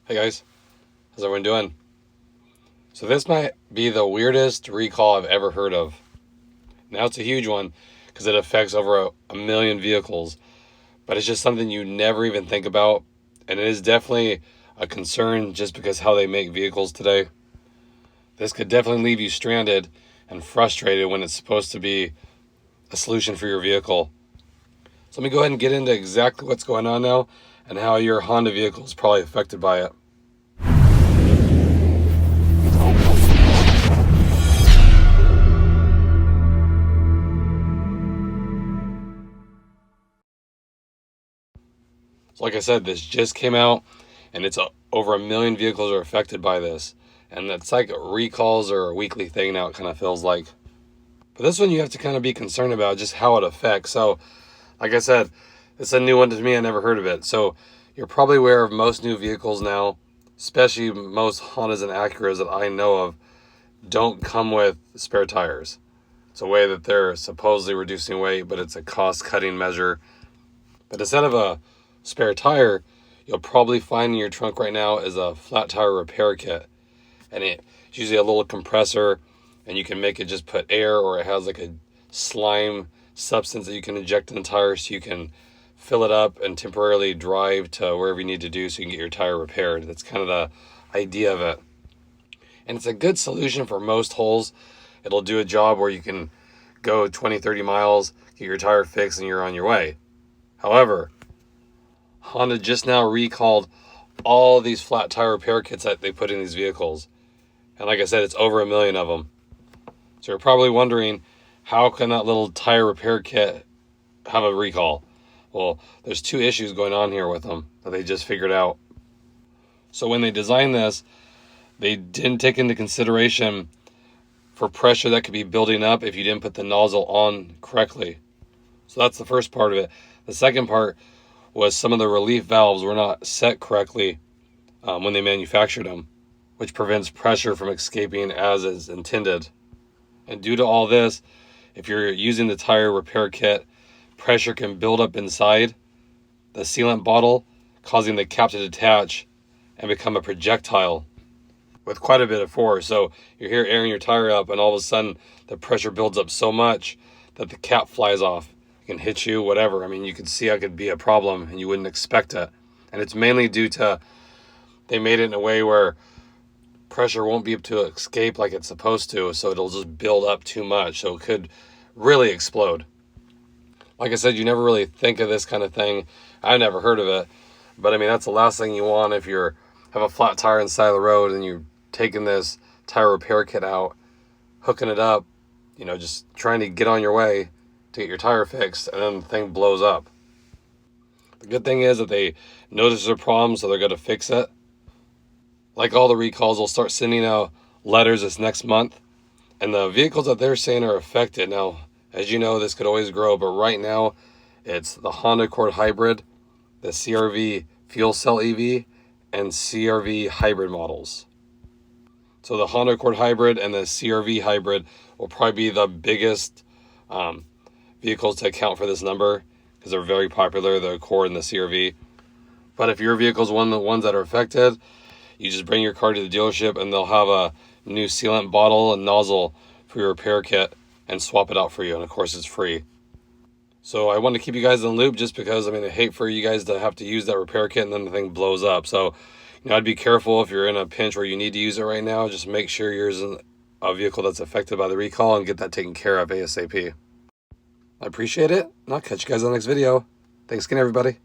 Hey guys, how's everyone doing? So this might be the weirdest recall I've ever heard of. Now it's a huge one because it affects over a million vehicles, but it's just something you never even think about, and it is definitely a concern just because how they make vehicles today. This could definitely leave you stranded and frustrated when it's supposed to be a solution for your vehicle. So let me go ahead and get into exactly what's going on now and how your Honda vehicle is probably affected by it. So like I said, this just came out, and it's over a million vehicles are affected by this. And it's like recalls are a weekly thing now, it kind of feels like. But this one you have to kind of be concerned about just how it affects. So like I said, it's a new one to me. I never heard of it. So you're probably aware of most new vehicles now, especially most Hondas and Acuras that I know of, don't come with spare tires. It's a way that they're supposedly reducing weight, but it's a cost-cutting measure. But instead of a spare tire, you'll probably find in your trunk right now is a flat tire repair kit. And it's usually a little compressor, and you can make it just put air, or it has like a slime substance that you can inject in the tire so you can fill it up and temporarily drive to wherever you need to do so you can get your tire repaired. That's kind of the idea of it. And it's a good solution for most holes. It'll do a job where you can go 20, 30 miles, get your tire fixed, and you're on your way. However, Honda just now recalled all these flat tire repair kits that they put in these vehicles. And like I said, it's over a million of them. So you're probably wondering, how can that little tire repair kit have a recall? Well, there's two issues going on here with them that they just figured out. So when they designed this, they didn't take into consideration for pressure that could be building up if you didn't put the nozzle on correctly. So that's the first part of it. The second part was some of the relief valves were not set correctly when they manufactured them, which prevents pressure from escaping as is intended. And due to all this, if you're using the tire repair kit, pressure can build up inside the sealant bottle, causing the cap to detach and become a projectile with quite a bit of force. So you're here airing your tire up, and all of a sudden the pressure builds up so much that the cap flies off. It can hit you, whatever. I mean, you can see how it could be a problem and you wouldn't expect it. And it's mainly due to they made it in a way where pressure won't be able to escape like it's supposed to, so it'll just build up too much, so it could really explode. Like I said, you never really think of this kind of thing. I never heard of it, but I mean, that's the last thing you want if you have a flat tire inside the road and you're taking this tire repair kit out, hooking it up, just trying to get on your way to get your tire fixed, and then the thing blows up. The good thing is that they notice the problem, so they're going to fix it. Like all the recalls, they'll start sending out letters this next month, and the vehicles that they're saying are affected. Now, as you know, this could always grow, but right now it's the Honda Accord Hybrid, the CR-V Fuel Cell EV, and CR-V Hybrid models. So the Honda Accord Hybrid and the CR-V Hybrid will probably be the biggest vehicles to account for this number because they're very popular, the Accord and the CR-V. But if your vehicle is one of the ones that are affected, you just bring your car to the dealership and they'll have a new sealant bottle and nozzle for your repair kit and swap it out for you. And of course, it's free. So I want to keep you guys in the loop just because, I hate for you guys to have to use that repair kit and then the thing blows up. So, I'd be careful if you're in a pinch where you need to use it right now. Just make sure you're in a vehicle that's affected by the recall and get that taken care of ASAP. I appreciate it, and I'll catch you guys on the next video. Thanks again, everybody.